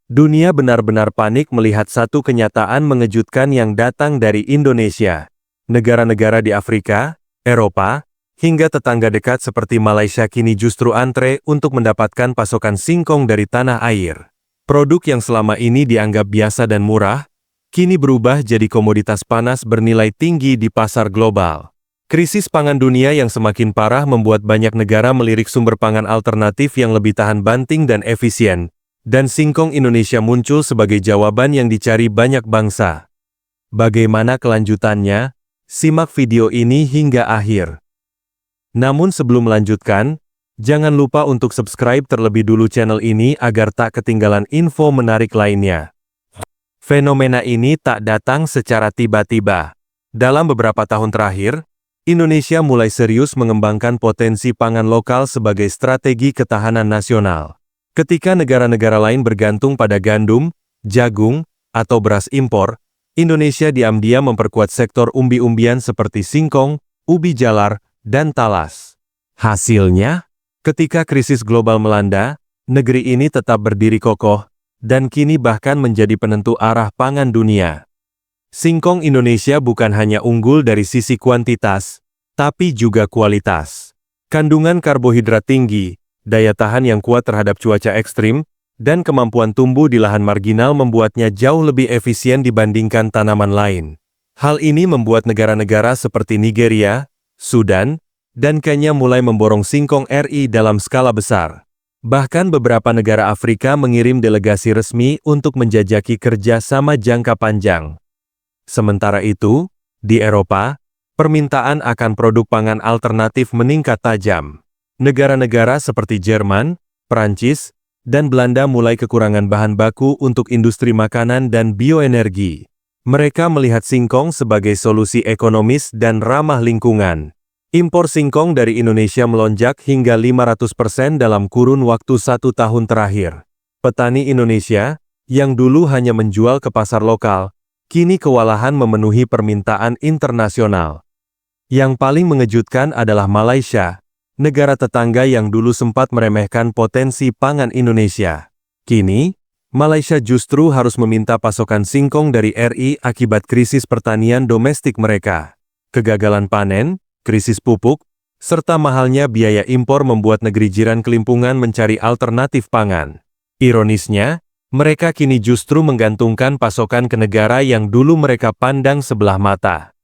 Dunia benar-benar panik melihat satu kenyataan mengejutkan yang datang dari Indonesia. Negara-negara di Afrika, Eropa, hingga tetangga dekat seperti Malaysia kini justru antre untuk mendapatkan pasokan singkong dari tanah air. Produk yang selama ini dianggap biasa dan murah, kini berubah jadi komoditas panas bernilai tinggi di pasar global. Krisis pangan dunia yang semakin parah membuat banyak negara melirik sumber pangan alternatif yang lebih tahan banting dan efisien. Dan singkong Indonesia muncul sebagai jawaban yang dicari banyak bangsa. Bagaimana kelanjutannya? Simak video ini hingga akhir. Namun sebelum melanjutkan, jangan lupa untuk subscribe terlebih dulu channel ini agar tak ketinggalan info menarik lainnya. Fenomena ini tak datang secara tiba-tiba. Dalam beberapa tahun terakhir, Indonesia mulai serius mengembangkan potensi pangan lokal sebagai strategi ketahanan nasional. Ketika negara-negara lain bergantung pada gandum, jagung, atau beras impor, Indonesia diam-diam memperkuat sektor umbi-umbian seperti singkong, ubi jalar, dan talas. Hasilnya, ketika krisis global melanda, negeri ini tetap berdiri kokoh, dan kini bahkan menjadi penentu arah pangan dunia. Singkong Indonesia bukan hanya unggul dari sisi kuantitas, tapi juga kualitas. Kandungan karbohidrat tinggi, daya tahan yang kuat terhadap cuaca ekstrim, dan kemampuan tumbuh di lahan marginal membuatnya jauh lebih efisien dibandingkan tanaman lain. Hal ini membuat negara-negara seperti Nigeria, Sudan, dan Kenya mulai memborong singkong RI dalam skala besar. Bahkan beberapa negara Afrika mengirim delegasi resmi untuk menjajaki kerjasama jangka panjang. Sementara itu, di Eropa, permintaan akan produk pangan alternatif meningkat tajam. Negara-negara seperti Jerman, Prancis, dan Belanda mulai kekurangan bahan baku untuk industri makanan dan bioenergi. Mereka melihat singkong sebagai solusi ekonomis dan ramah lingkungan. Impor singkong dari Indonesia melonjak hingga 500% dalam kurun waktu 1 tahun terakhir. Petani Indonesia, yang dulu hanya menjual ke pasar lokal, kini kewalahan memenuhi permintaan internasional. Yang paling mengejutkan adalah Malaysia, negara tetangga yang dulu sempat meremehkan potensi pangan Indonesia. Kini, Malaysia justru harus meminta pasokan singkong dari RI akibat krisis pertanian domestik mereka. Kegagalan panen, krisis pupuk, serta mahalnya biaya impor membuat negeri jiran kelimpungan mencari alternatif pangan. Ironisnya, mereka kini justru menggantungkan pasokan ke negara yang dulu mereka pandang sebelah mata.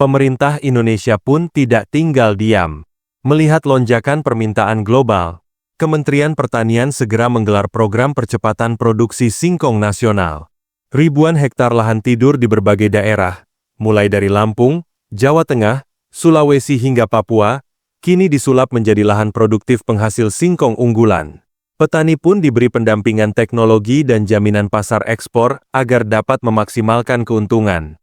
Pemerintah Indonesia pun tidak tinggal diam. Melihat lonjakan permintaan global, Kementerian Pertanian segera menggelar program percepatan produksi singkong nasional. Ribuan hektar lahan tidur di berbagai daerah, mulai dari Lampung, Jawa Tengah, Sulawesi hingga Papua, kini disulap menjadi lahan produktif penghasil singkong unggulan. Petani pun diberi pendampingan teknologi dan jaminan pasar ekspor agar dapat memaksimalkan keuntungan.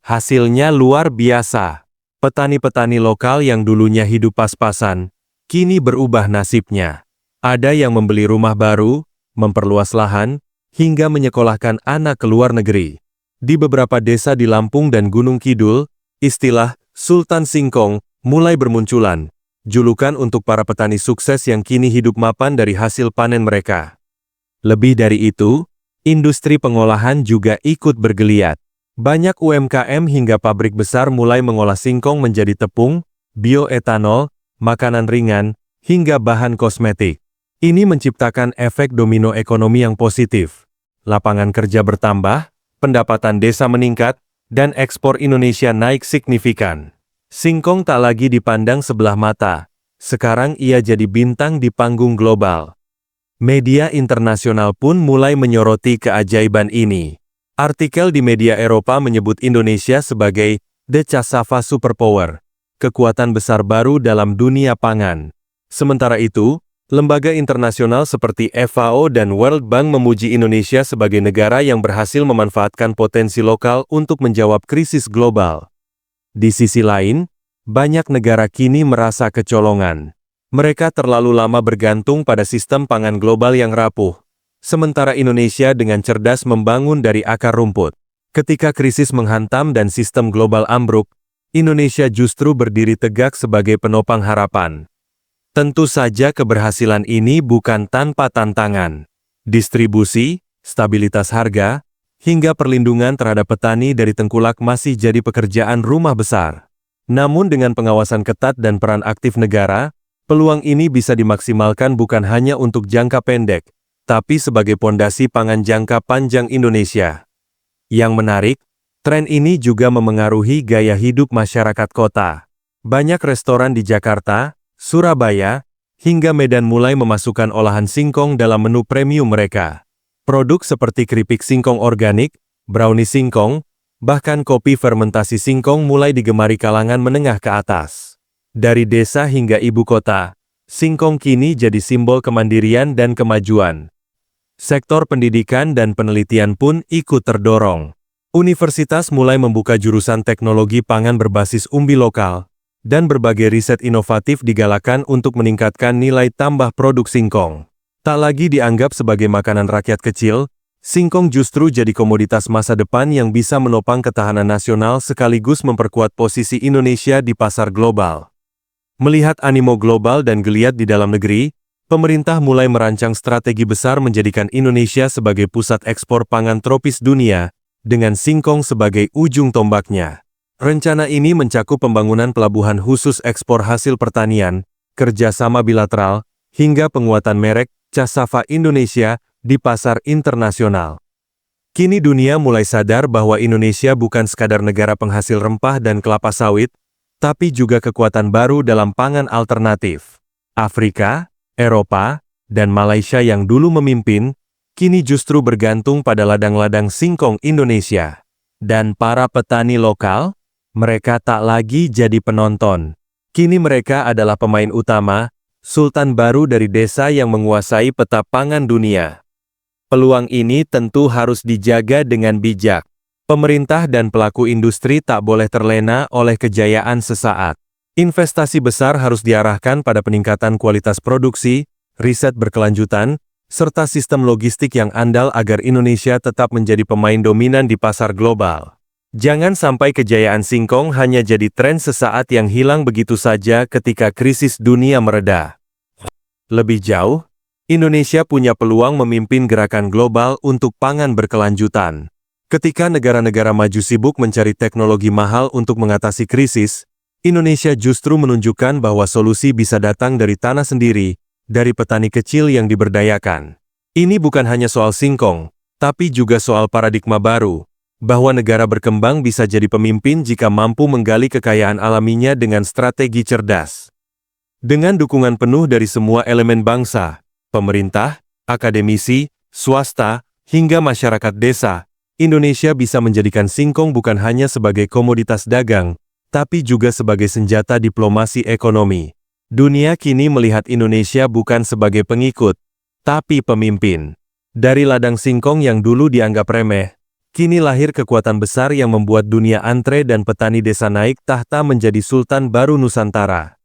Hasilnya luar biasa. Petani-petani lokal yang dulunya hidup pas-pasan, kini berubah nasibnya. Ada yang membeli rumah baru, memperluas lahan, hingga menyekolahkan anak ke luar negeri. Di beberapa desa di Lampung dan Gunung Kidul, istilah Sultan Singkong mulai bermunculan, julukan untuk para petani sukses yang kini hidup mapan dari hasil panen mereka. Lebih dari itu, industri pengolahan juga ikut bergeliat. Banyak UMKM hingga pabrik besar mulai mengolah singkong menjadi tepung, bioetanol, makanan ringan, hingga bahan kosmetik. Ini menciptakan efek domino ekonomi yang positif. Lapangan kerja bertambah, pendapatan desa meningkat, dan ekspor Indonesia naik signifikan. Singkong tak lagi dipandang sebelah mata. Sekarang ia jadi bintang di panggung global. Media internasional pun mulai menyoroti keajaiban ini. Artikel di media Eropa menyebut Indonesia sebagai The Cassava Superpower, kekuatan besar baru dalam dunia pangan. Sementara itu, lembaga internasional seperti FAO dan World Bank memuji Indonesia sebagai negara yang berhasil memanfaatkan potensi lokal untuk menjawab krisis global. Di sisi lain, banyak negara kini merasa kecolongan. Mereka terlalu lama bergantung pada sistem pangan global yang rapuh. Sementara Indonesia dengan cerdas membangun dari akar rumput. Ketika krisis menghantam dan sistem global ambruk, Indonesia justru berdiri tegak sebagai penopang harapan. Tentu saja keberhasilan ini bukan tanpa tantangan. Distribusi, stabilitas harga, hingga perlindungan terhadap petani dari tengkulak masih jadi pekerjaan rumah besar. Namun dengan pengawasan ketat dan peran aktif negara, peluang ini bisa dimaksimalkan bukan hanya untuk jangka pendek, tapi sebagai pondasi pangan jangka panjang Indonesia. Yang menarik, tren ini juga memengaruhi gaya hidup masyarakat kota. Banyak restoran di Jakarta, Surabaya, hingga Medan mulai memasukkan olahan singkong dalam menu premium mereka. Produk seperti keripik singkong organik, brownie singkong, bahkan kopi fermentasi singkong mulai digemari kalangan menengah ke atas. Dari desa hingga ibu kota, singkong kini jadi simbol kemandirian dan kemajuan. Sektor pendidikan dan penelitian pun ikut terdorong. Universitas mulai membuka jurusan teknologi pangan berbasis umbi lokal, dan berbagai riset inovatif digalakan untuk meningkatkan nilai tambah produk singkong. Tak lagi dianggap sebagai makanan rakyat kecil, singkong justru jadi komoditas masa depan yang bisa menopang ketahanan nasional sekaligus memperkuat posisi Indonesia di pasar global. Melihat animo global dan geliat di dalam negeri, pemerintah mulai merancang strategi besar menjadikan Indonesia sebagai pusat ekspor pangan tropis dunia, dengan singkong sebagai ujung tombaknya. Rencana ini mencakup pembangunan pelabuhan khusus ekspor hasil pertanian, kerjasama bilateral, hingga penguatan merek Cassava Indonesia di pasar internasional. Kini dunia mulai sadar bahwa Indonesia bukan sekadar negara penghasil rempah dan kelapa sawit, tapi juga kekuatan baru dalam pangan alternatif. Afrika, Eropa, dan Malaysia yang dulu memimpin, kini justru bergantung pada ladang-ladang singkong Indonesia. Dan para petani lokal, mereka tak lagi jadi penonton. Kini mereka adalah pemain utama, sultan baru dari desa yang menguasai peta pangan dunia. Peluang ini tentu harus dijaga dengan bijak. Pemerintah dan pelaku industri tak boleh terlena oleh kejayaan sesaat. Investasi besar harus diarahkan pada peningkatan kualitas produksi, riset berkelanjutan, serta sistem logistik yang andal agar Indonesia tetap menjadi pemain dominan di pasar global. Jangan sampai kejayaan singkong hanya jadi tren sesaat yang hilang begitu saja ketika krisis dunia mereda. Lebih jauh, Indonesia punya peluang memimpin gerakan global untuk pangan berkelanjutan. Ketika negara-negara maju sibuk mencari teknologi mahal untuk mengatasi krisis, Indonesia justru menunjukkan bahwa solusi bisa datang dari tanah sendiri, dari petani kecil yang diberdayakan. Ini bukan hanya soal singkong, tapi juga soal paradigma baru, bahwa negara berkembang bisa jadi pemimpin jika mampu menggali kekayaan alaminya dengan strategi cerdas. Dengan dukungan penuh dari semua elemen bangsa, pemerintah, akademisi, swasta, hingga masyarakat desa, Indonesia bisa menjadikan singkong bukan hanya sebagai komoditas dagang, tapi juga sebagai senjata diplomasi ekonomi. Dunia kini melihat Indonesia bukan sebagai pengikut, tapi pemimpin. Dari ladang singkong yang dulu dianggap remeh, kini lahir kekuatan besar yang membuat dunia antre dan petani desa naik tahta menjadi sultan baru Nusantara.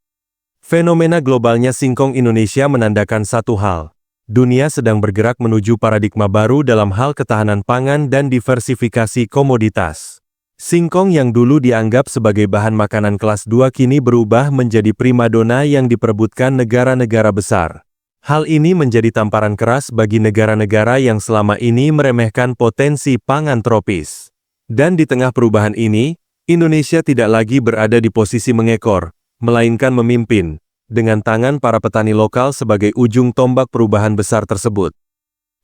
Fenomena globalnya singkong Indonesia menandakan satu hal. Dunia sedang bergerak menuju paradigma baru dalam hal ketahanan pangan dan diversifikasi komoditas. Singkong yang dulu dianggap sebagai bahan makanan kelas 2 kini berubah menjadi primadona yang diperebutkan negara-negara besar. Hal ini menjadi tamparan keras bagi negara-negara yang selama ini meremehkan potensi pangan tropis. Dan di tengah perubahan ini, Indonesia tidak lagi berada di posisi mengekor, melainkan memimpin, dengan tangan para petani lokal sebagai ujung tombak perubahan besar tersebut.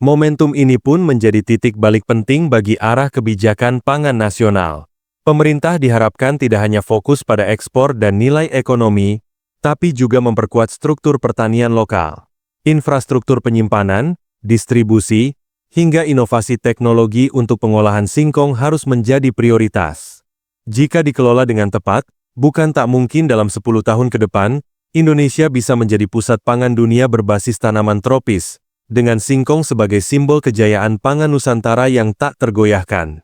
Momentum ini pun menjadi titik balik penting bagi arah kebijakan pangan nasional. Pemerintah diharapkan tidak hanya fokus pada ekspor dan nilai ekonomi, tapi juga memperkuat struktur pertanian lokal. Infrastruktur penyimpanan, distribusi, hingga inovasi teknologi untuk pengolahan singkong harus menjadi prioritas. Jika dikelola dengan tepat, bukan tak mungkin dalam 10 tahun ke depan, Indonesia bisa menjadi pusat pangan dunia berbasis tanaman tropis, dengan singkong sebagai simbol kejayaan pangan Nusantara yang tak tergoyahkan.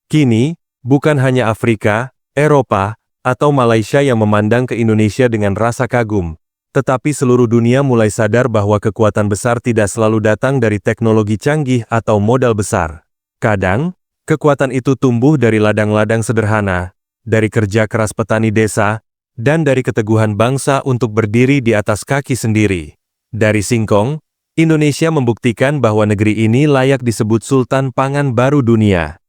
Kini, bukan hanya Afrika, Eropa, atau Malaysia yang memandang ke Indonesia dengan rasa kagum, tetapi seluruh dunia mulai sadar bahwa kekuatan besar tidak selalu datang dari teknologi canggih atau modal besar. Kadang, kekuatan itu tumbuh dari ladang-ladang sederhana, dari kerja keras petani desa, dan dari keteguhan bangsa untuk berdiri di atas kaki sendiri. Dari singkong, Indonesia membuktikan bahwa negeri ini layak disebut Sultan Pangan Baru Dunia.